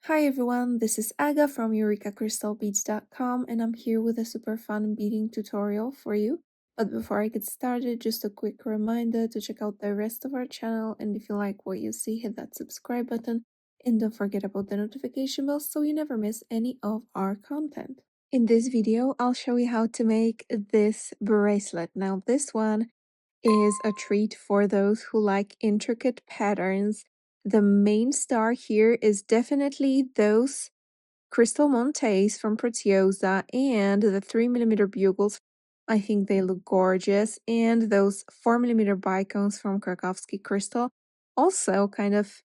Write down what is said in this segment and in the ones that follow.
Hi everyone, this is Aga from EurekaCrystalBeads.com and I'm here with a super fun beading tutorial for you. But before I get started, just a quick reminder to check out the rest of our channel, and if you like what you see, hit that subscribe button and don't forget about the notification bell so you never miss any of our content. In this video, I'll show you how to make this bracelet. Now this one is a treat for those who like intricate patterns. The main star here is definitely those crystal Montees from Preziosa and the 3mm bugles. I think they look gorgeous. And those 4mm bicones from Krakowski Crystal also kind of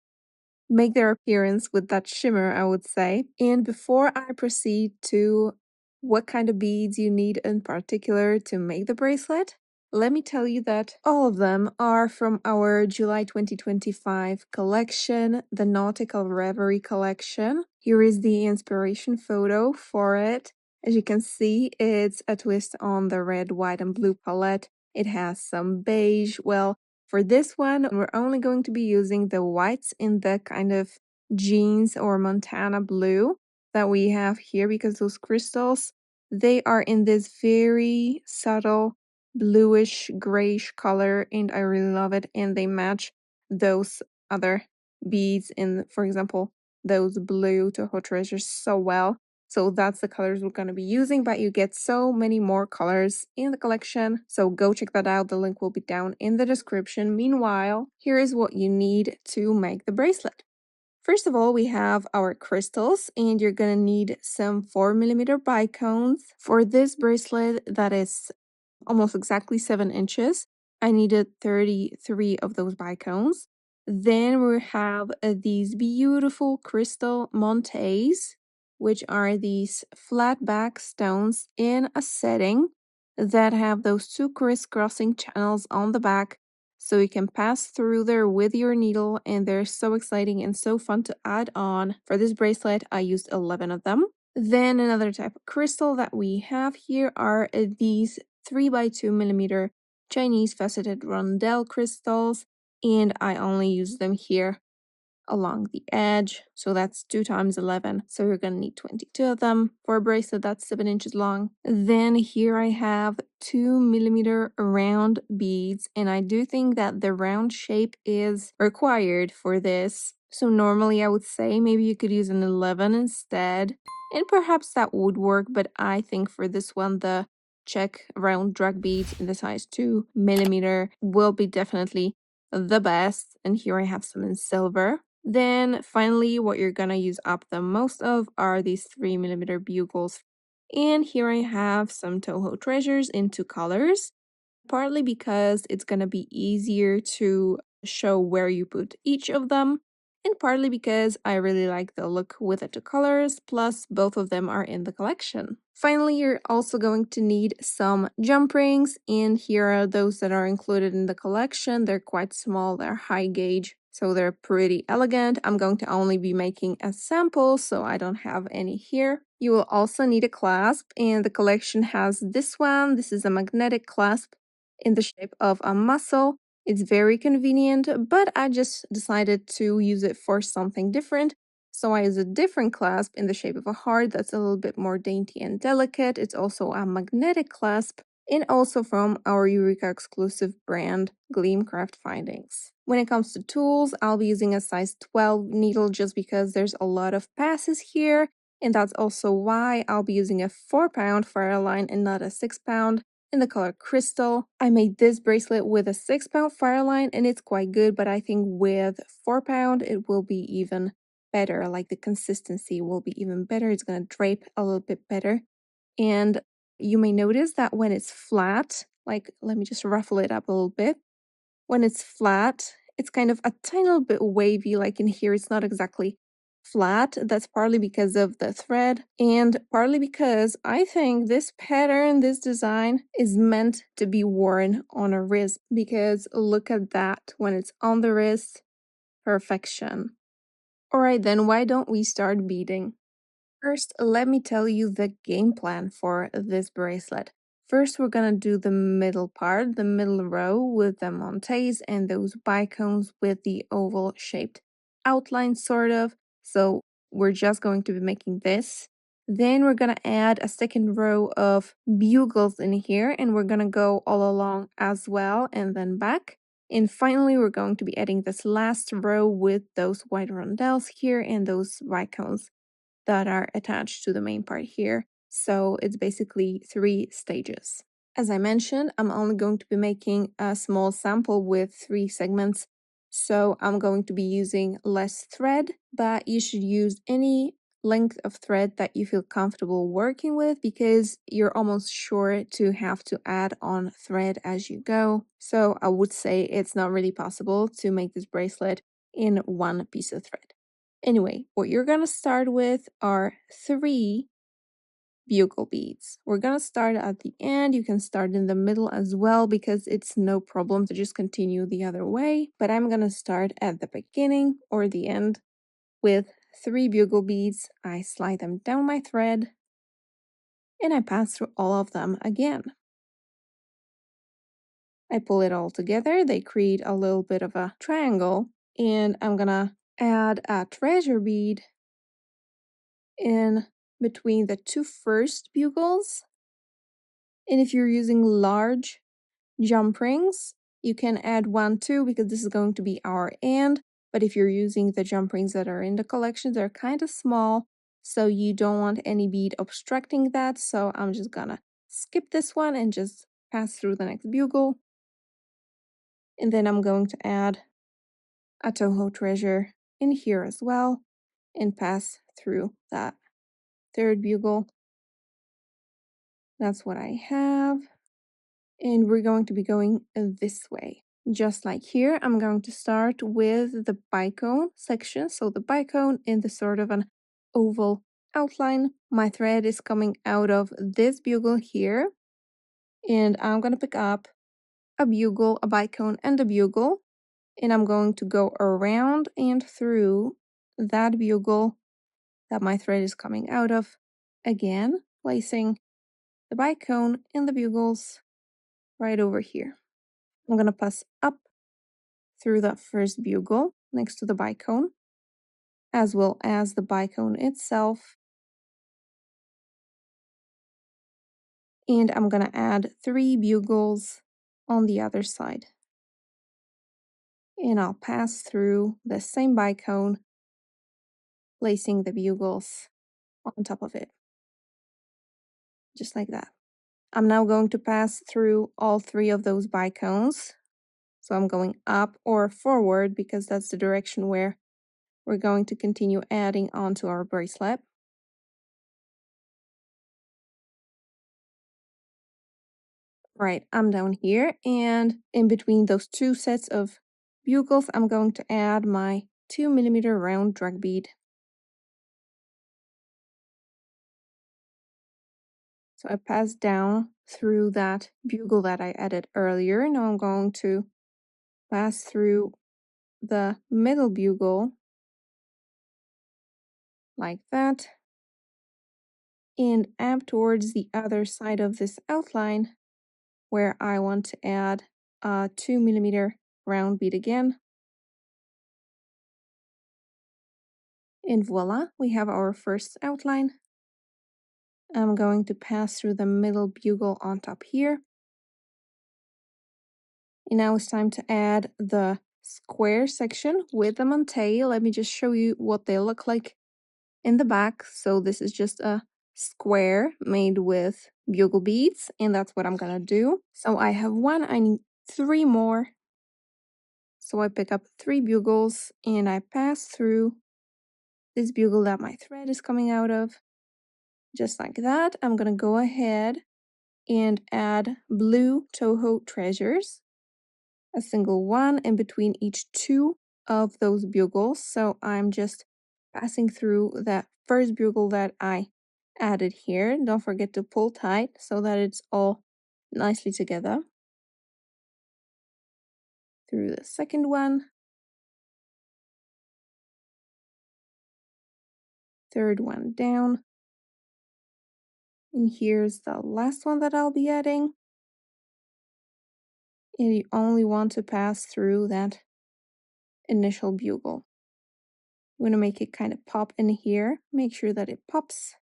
make their appearance with that shimmer, I would say. And before I proceed to what kind of beads you need in particular to make the bracelet, let me tell you that all of them are from our July 2025 collection, the Nautical Reverie collection. Here is the inspiration photo for it. As you can see, it's a twist on the red, white, and blue palette. It has some beige. Well, for this one, we're only going to be using the whites in the kind of jeans or Montana blue that we have here, because those crystals, they are in this very subtle bluish grayish color and I really love it, and they match those other beads in, for example, those blue Toho treasures so well. So that's the colors we're going to be using, but you get so many more colors in the collection, so go check that out. The link will be down in the description. Meanwhile, here is what you need to make the bracelet. First of all, we have our crystals, and you're gonna need some 4mm bicones. For this bracelet, that is almost exactly 7 inches. I needed 33 of those bicones. Then we have these beautiful crystal Montees, which are these flat back stones in a setting that have those two crisscrossing channels on the back, so you can pass through there with your needle, and they're so exciting and so fun to add on. For this bracelet, I used 11 of them. Then another type of crystal that we have here are these 3x2mm Chinese faceted rondelle crystals, and I only use them here along the edge, so that's 2 times 11, so you're gonna need 22 of them for a bracelet that's 7 inches long. Then here I have 2mm round beads, and I do think that the round shape is required for this, so normally I would say maybe you could use an 11 instead, and perhaps that would work, but I think for this one the check round drag beads in the size 2mm will be definitely the best. And here I have some in silver. Then finally, what you're gonna use up the most of are these 3mm bugles. And here I have some Toho treasures in 2 colors, partly because it's gonna be easier to show where you put each of them, and partly because I really like the look with the 2 colors, plus both of them are in the collection. Finally, you're also going to need some jump rings, and here are those that are included in the collection. They're quite small, they're high gauge, so they're pretty elegant. I'm going to only be making a sample, so I don't have any here. You will also need a clasp, and the collection has this one. This is a magnetic clasp in the shape of a mussel. It's very convenient, but I just decided to use it for something different. So I use a different clasp in the shape of a heart that's a little bit more dainty and delicate. It's also a magnetic clasp, and also from our Eureka exclusive brand, Gleamcraft Findings. When it comes to tools, I'll be using a size 12 needle just because there's a lot of passes here, and that's also why I'll be using a 4-pound fire line and not a 6-pound. In the color crystal. I made this bracelet with a 6-pound fire line, and it's quite good, but I think with 4-pound it will be even better. Like the consistency will be even better. It's gonna drape a little bit better. And you may notice that when it's flat, like let me just ruffle it up a little bit. When it's flat, it's kind of a tiny little bit wavy, like in here it's not exactly flat. That's partly because of the thread, and partly because I think this pattern, this design is meant to be worn on a wrist, because look at that when it's on the wrist. Perfection. Alright then, why don't we start beading? First, let me tell you the game plan for this bracelet. First, we're gonna do the middle part, the middle row with the Montees and those bicones with the oval shaped outline sort of. So we're just going to be making this. Then we're going to add a second row of bugles in here, and we're going to go all along as well and then back. And finally, we're going to be adding this last row with those white rondelles here and those bicones that are attached to the main part here. So it's basically 3 stages. As I mentioned, I'm only going to be making a small sample with 3 segments. So I'm going to be using less thread, but you should use any length of thread that you feel comfortable working with, because you're almost sure to have to add on thread as you go. So I would say it's not really possible to make this bracelet in one piece of thread. Anyway, what you're going to start with are 3 bugle beads. We're going to start at the end. You can start in the middle as well, because it's no problem to just continue the other way. But I'm going to start at the beginning or the end with 3 bugle beads. I slide them down my thread and I pass through all of them again. I pull it all together. They create a little bit of a triangle, and I'm going to add a treasure bead in between the 2 first bugles. And if you're using large jump rings, you can add 1 too, because this is going to be our end. But if you're using the jump rings that are in the collection, they're kind of small, so you don't want any bead obstructing that. So I'm just gonna skip this one and just pass through the next bugle. And then I'm going to add a Toho treasure in here as well and pass through that 3rd bugle. That's what I have. And we're going to be going this way. Just like here, I'm going to start with the bicone section. So the bicone in the sort of an oval outline. My thread is coming out of this bugle here. And I'm going to pick up a bugle, a bicone, and a bugle. And I'm going to go around and through that bugle that my thread is coming out of. Again, placing the bicone and the bugles right over here. I'm going to pass up through the first bugle next to the bicone, as well as the bicone itself. And I'm going to add 3 bugles on the other side. And I'll pass through the same bicone, placing the bugles on top of it. Just like that. I'm now going to pass through all 3 of those bicones. So I'm going up or forward, because that's the direction where we're going to continue adding onto our bracelet. Right, I'm down here, and in between those 2 sets of bugles, I'm going to add my 2mm round drag bead. So I pass down through that bugle that I added earlier. Now I'm going to pass through the middle bugle like that, and up towards the other side of this outline where I want to add a 2mm round bead again. And voila, we have our first outline. I'm going to pass through the middle bugle on top here. And now it's time to add the square section with the Montee. Let me just show you what they look like in the back. So this is just a square made with bugle beads, and that's what I'm gonna do. So I have 1, I need 3 more. So I pick up 3 bugles and I pass through this bugle that my thread is coming out of. Just like that, I'm gonna go ahead and add blue Toho treasures, a single one in between each 2 of those bugles. So I'm just passing through that first bugle that I added here. Don't forget to pull tight so that it's all nicely together. Through the second one, third one down, and here's the last one that I'll be adding. And you only want to pass through that initial bugle. You want to make it kind of pop in here. Make sure that it pops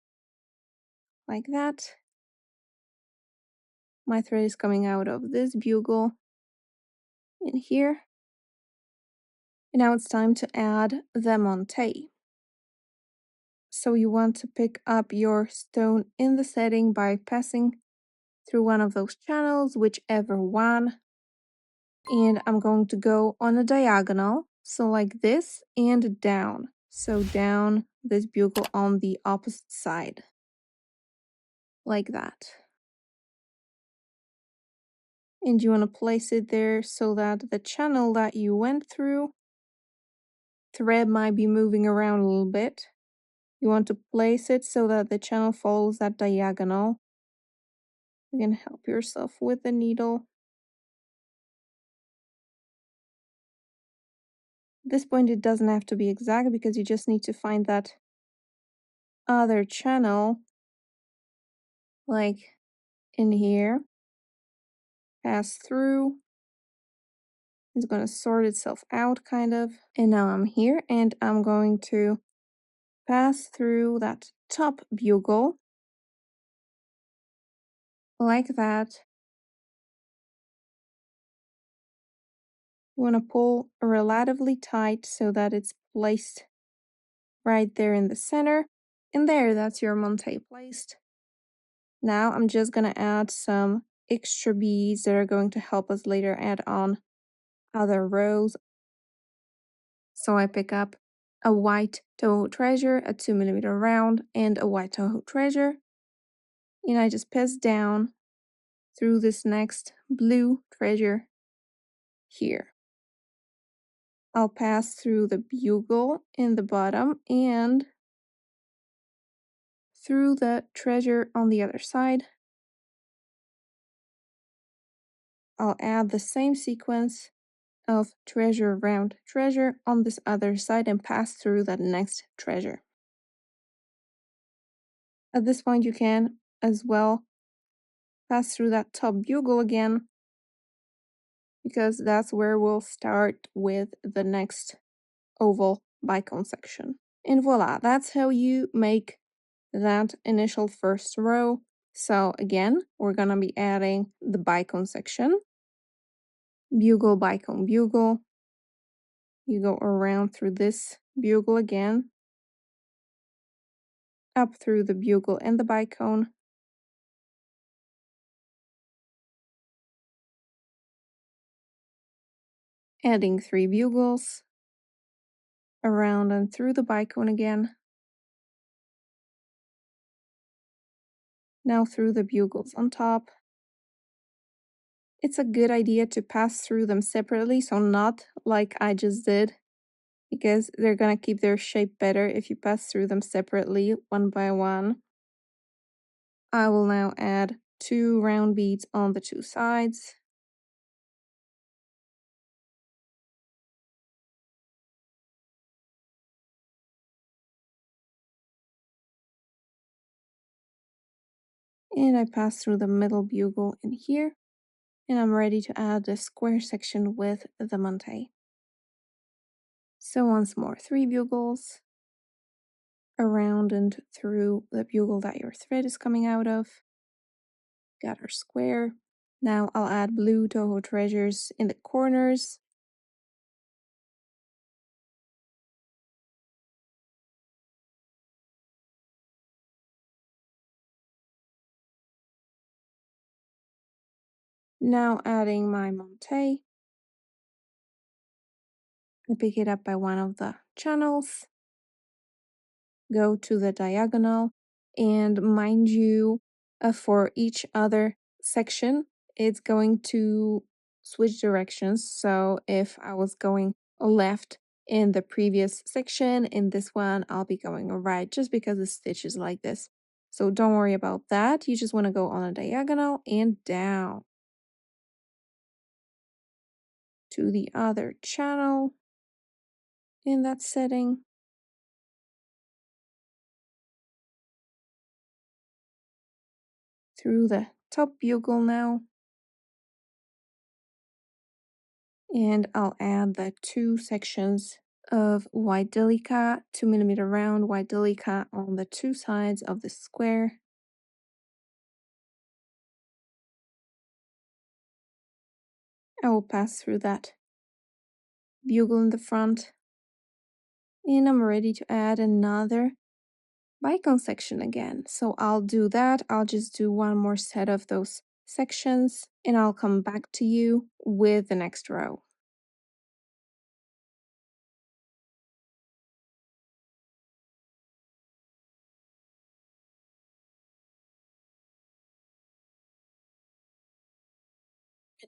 like that. My thread is coming out of this bugle in here. And now it's time to add the Montee. So you want to pick up your stone in the setting by passing through one of those channels, whichever one. And I'm going to go on a diagonal, so like this, and down. So down this bugle on the opposite side, like that. And you want to place it there so that the channel that you went through, thread might be moving around a little bit. You want to place it so that the channel follows that diagonal. You can help yourself with the needle. At this point, it doesn't have to be exact because you just need to find that other channel, like in here, pass through. It's going to sort itself out kind of. And now I'm here and I'm going to pass through that top bugle like that. You want to pull relatively tight so that it's placed right there in the center. And there, that's your Montee placed. Now I'm just going to add some extra beads that are going to help us later add on other rows. So I pick up a white Toho treasure, a 2mm round, and a white Toho treasure. And I just pass down through this next blue treasure here. I'll pass through the bugle in the bottom and through the treasure on the other side. I'll add the same sequence of treasure round treasure on this other side and pass through that next treasure. At this point you can as well pass through that top bugle again because that's where we'll start with the next oval bicone section. And voila, that's how you make that initial first row. So again, we're gonna be adding the bicone section. Bugle, bicone, bugle. You go around through this bugle again, up through the bugle and the bicone. Adding 3 bugles, around and through the bicone again. Now through the bugles on top. It's a good idea to pass through them separately, so not like I just did, because they're gonna keep their shape better if you pass through them separately, one by one. I will now add 2 round beads on the 2 sides. And I pass through the middle bugle in here. And I'm ready to add the square section with the Montee. So once more, 3 bugles, around and through the bugle that your thread is coming out of. Got our square. Now I'll add blue Toho treasures in the corners. Now adding my Montee. I pick it up by one of the channels. Go to the diagonal, and mind you, for each other section, it's going to switch directions. So if I was going left in the previous section, in this one, I'll be going right just because the stitch is like this. So don't worry about that. You just want to go on a diagonal and down to the other channel in that setting. Through the top bugle now. And I'll add the 2 sections of white delica, 2mm round white delica on the two sides of the square. I will pass through that bugle in the front, and I'm ready to add another bicone section again. So I'll do that. I'll just do one more set of those sections, and I'll come back to you with the next row.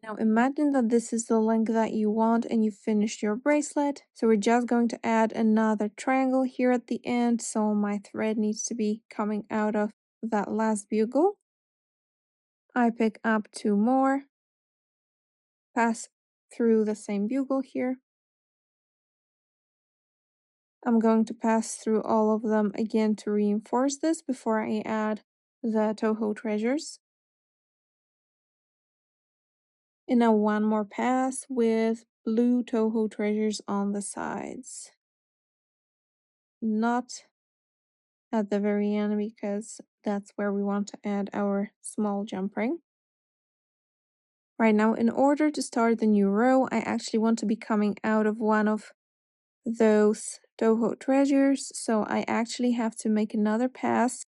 Now imagine that this is the length that you want and you finished your bracelet. So we're just going to add another triangle here at the end. So my thread needs to be coming out of that last bugle. I pick up two more, pass through the same bugle here. I'm going to pass through all of them again to reinforce this before I add the Toho treasures. And now one more pass with blue Toho treasures on the sides. Not at the very end because that's where we want to add our small jump ring. Right now, in order to start the new row, I actually want to be coming out of one of those Toho treasures, so I actually have to make another pass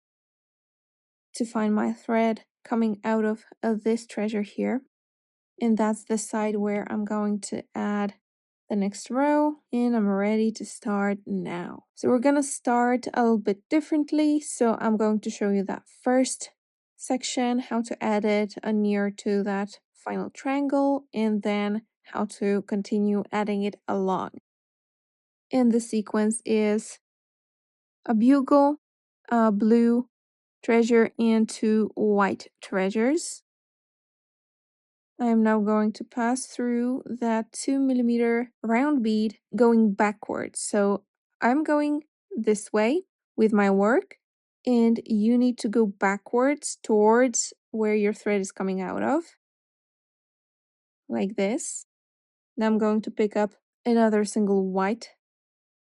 to find my thread coming out of this treasure here. And that's the side where I'm going to add the next row, and I'm ready to start now. So we're gonna start a little bit differently. So I'm going to show you that first section, how to add it near to that final triangle, and then how to continue adding it along. And the sequence is a bugle, a blue treasure, and two white treasures. I am now going to pass through that 2mm round bead going backwards. So I'm going this way with my work, and you need to go backwards towards where your thread is coming out of, like this. Now I'm going to pick up another single white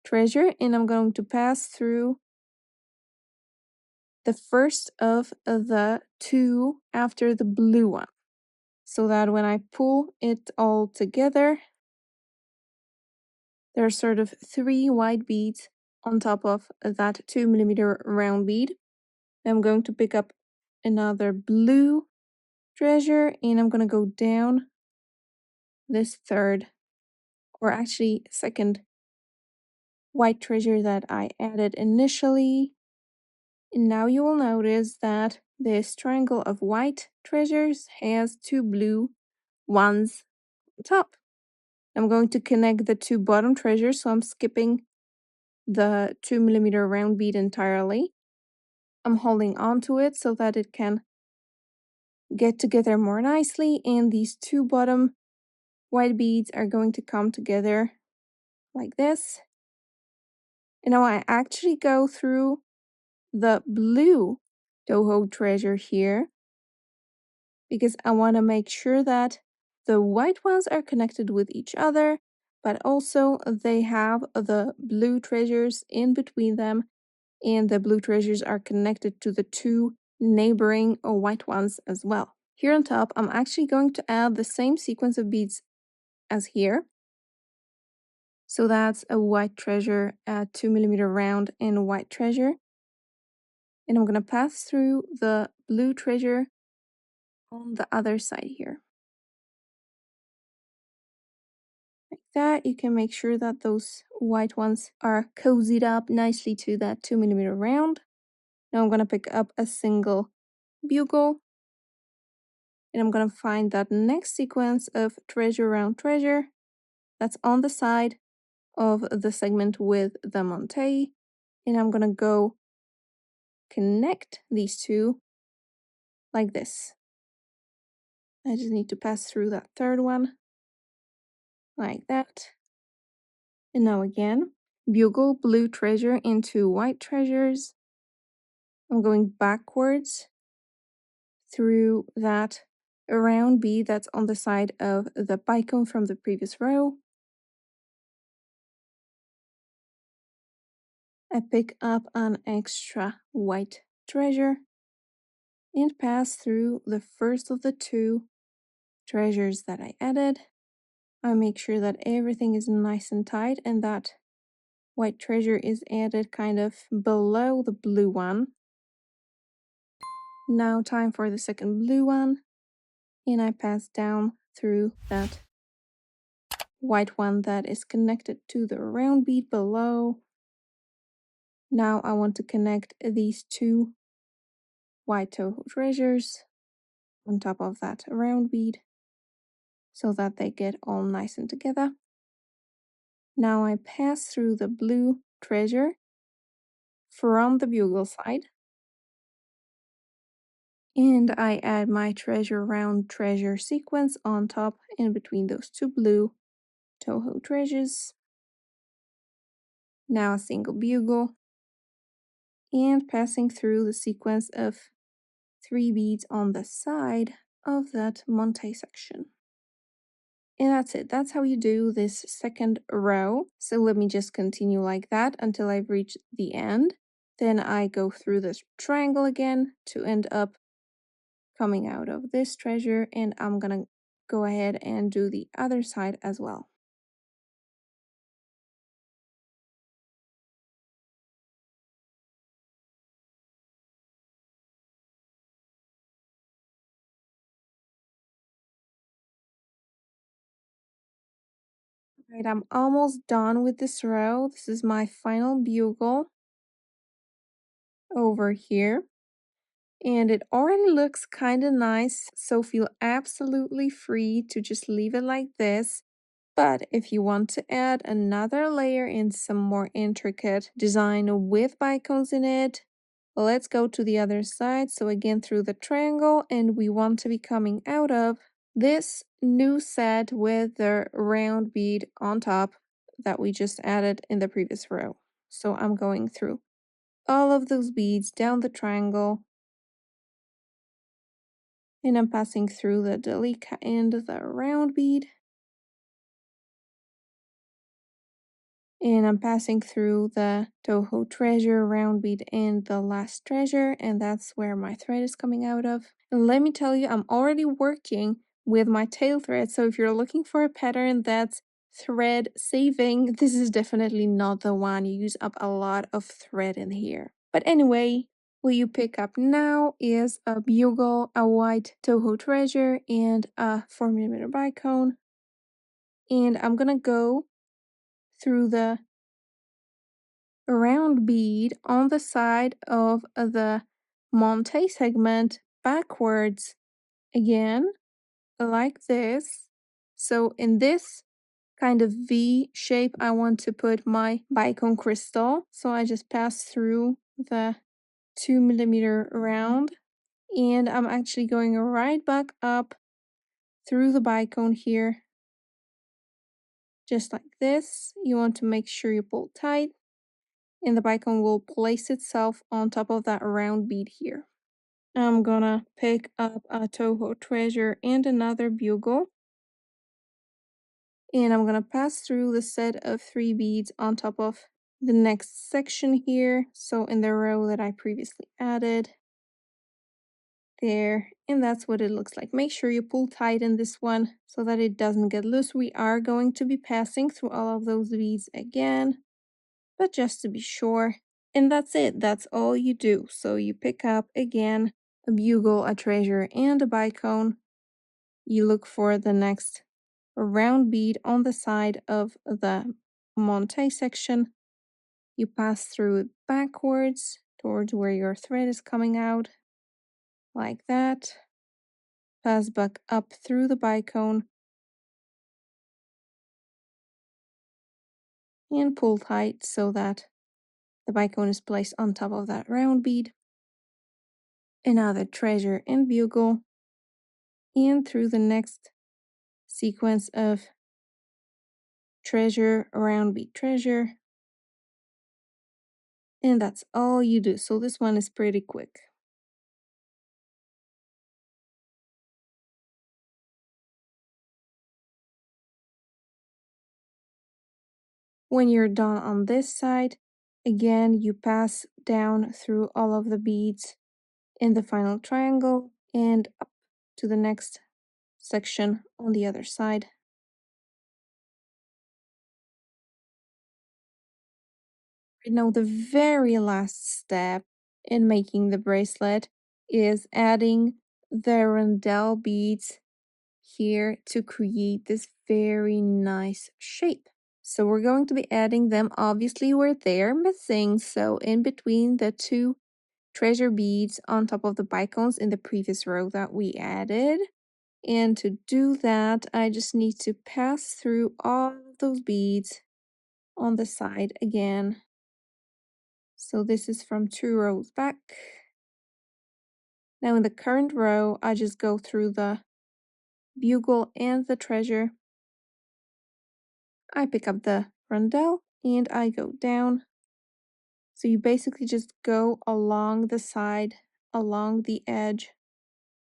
treasure, and I'm going to pass through the first of the two after the blue one, so that when I pull it all together, there are sort of three white beads on top of that 2mm round bead. I'm going to pick up another blue treasure, and I'm going to go down this third, or actually second, white treasure that I added initially. And now you will notice that this triangle of white treasures has two blue ones on top. I'm going to connect the two bottom treasures, so I'm skipping the 2mm round bead entirely. I'm holding on to it so that it can get together more nicely, and these two bottom white beads are going to come together like this. And now I actually go through the blue Toho treasure here because I want to make sure that the white ones are connected with each other, but also they have the blue treasures in between them, and the blue treasures are connected to the two neighboring white ones as well. Here on top, I'm actually going to add the same sequence of beads as here. So that's a white treasure, a 2mm round, and a white treasure. And I'm going to pass through the blue treasure on the other side here. Like that, you can make sure that those white ones are cozied up nicely to that 2mm round. Now I'm going to pick up a single bugle, and I'm going to find that next sequence of treasure round treasure that's on the side of the segment with the Montee, and I'm going to go connect these two like this. I just need to pass through that third one like that. And now again, bugle blue treasure into white treasures. I'm going backwards through that round bead that's on the side of the bicone from the previous row. I pick up an extra white treasure and pass through the first of the two treasures that I added. I make sure that everything is nice and tight and that white treasure is added kind of below the blue one. Now time for the second blue one, and I pass down through that white one that is connected to the round bead below. Now I want to connect these two white Toho treasures on top of that round bead so that they get all nice and together. Now I pass through the blue treasure from the bugle side, and I add my treasure round treasure sequence on top in between those two blue Toho treasures. Now a single bugle, and passing through the sequence of 3 beads on the side of that Monte section. And that's it. That's how you do this second row. So let me just continue like that until I've reached the end. Then I go through this triangle again to end up coming out of this treasure, and I'm gonna go ahead and do the other side as well. Right, I'm almost done with this row. This is my final bugle over here. And it already looks kind of nice, so feel absolutely free to just leave it like this. But if you want to add another layer and some more intricate design with bicones in it, let's go to the other side. So again, through the triangle, and we want to be coming out of this new set with the round bead on top that we just added in the previous row. So I'm going through all of those beads down the triangle, and I'm passing through the delica and the round bead. And I'm passing through the Toho treasure, round bead, and the last treasure, and that's where my thread is coming out of. And let me tell you, I'm already working with my tail thread, so if you're looking for a pattern that's thread saving, this is definitely not the one. You use up a lot of thread in here. But anyway, what you pick up now is a bugle, a white Toho treasure, and a 4mm bicone. And I'm gonna go through the round bead on the side of the Monte segment backwards again, like this. So in this kind of V shape, I want to put my bicone crystal. So I just pass through the 2mm round, and I'm actually going right back up through the bicone here, just like this. You want to make sure you pull tight, and the bicone will place itself on top of that round bead here. I'm gonna pick up a Toho treasure and another bugle, and I'm gonna pass through the set of 3 beads on top of the next section here, so in the row that I previously added. There, and that's what it looks like. Make sure you pull tight in this one so that it doesn't get loose. We are going to be passing through all of those beads again, but just to be sure. And that's it. That's all you do. So you pick up again a bugle, a treasure, and a bicone. You look for the next round bead on the side of the Monte section. You pass through it backwards towards where your thread is coming out, like that. Pass back up through the bicone and pull tight so that the bicone is placed on top of that round bead. Another treasure and bugle, and through the next sequence of treasure, round bead, treasure. And that's all you do. So this one is pretty quick. When you're done on this side, Again, you pass down through all of the beads in the final triangle and up to the next section on the other side. Now, the very last step in making the bracelet is adding the rondelle beads here to create this very nice shape. So we're going to be adding them obviously where they're missing, so in between the two treasure beads on top of the bicones in the previous row that we added. And to do that, I just need to pass through all of those beads on the side again. So this is from 2 rows back. Now in the current row, I just go through the bugle and the treasure. I pick up the rondelle and I go down. So you basically just go along the side, along the edge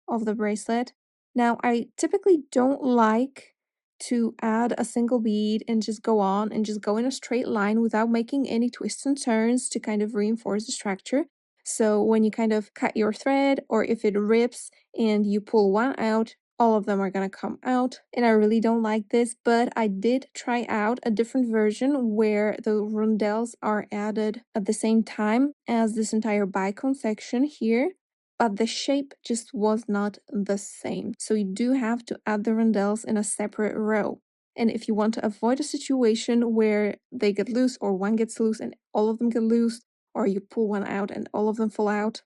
of the bracelet. Now, I typically don't like to add a single bead and just go on and just go in a straight line without making any twists and turns to kind of reinforce the structure. So when you kind of cut your thread, or if it rips and you pull one out, all of them are going to come out. And I really don't like this, but I did try out a different version where the rondelles are added at the same time as this entire bicone section here, but the shape just was not the same. So you do have to add the rondelles in a separate row. And if you want to avoid a situation where they get loose or one gets loose and all of them get loose, or you pull one out and all of them fall out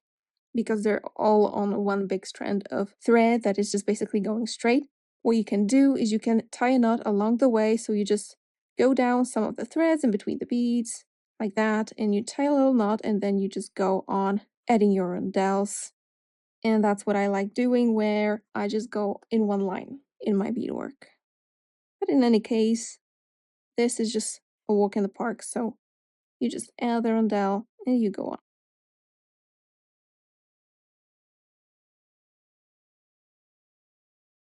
because they're all on one big strand of thread that is just basically going straight, what you can do is you can tie a knot along the way. So you just go down some of the threads in between the beads like that, and you tie a little knot, and then you just go on adding your rondelles. And that's what I like doing, where I just go in one line in my beadwork. But in any case, this is just a walk in the park, so you just add the rondelle and you go on.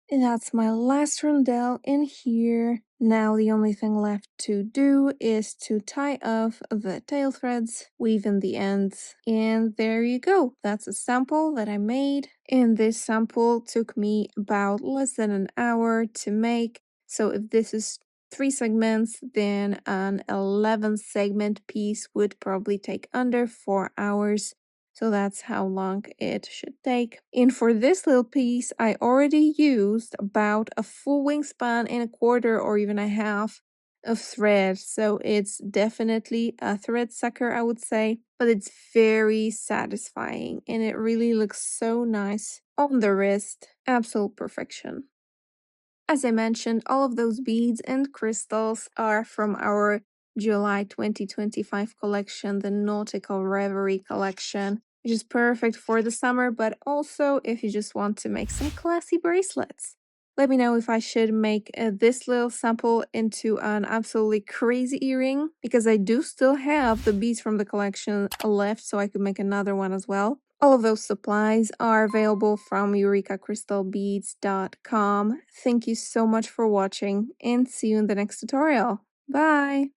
And that's my last rondelle in here. Now the only thing left to do is to tie off the tail threads, weave in the ends, and there you go. That's a sample that I made. And this sample took me about less than an hour to make. So if this is 3 segments, then an 11 segment piece would probably take under 4 hours. So that's how long it should take. And for this little piece, I already used about a full wingspan and a quarter or even a half of thread. So it's definitely a thread sucker, I would say, but it's very satisfying and it really looks so nice on the wrist. Absolute perfection. As I mentioned, all of those beads and crystals are from our July 2025 collection, the Nautical Reverie collection, which is perfect for the summer, but also if you just want to make some classy bracelets. Let me know if I should make this little sample into an absolutely crazy earring, because I do still have the beads from the collection left, so I could make another one as well. All of those supplies are available from eurekacrystalbeads.com. Thank you so much for watching and see you in the next tutorial. Bye!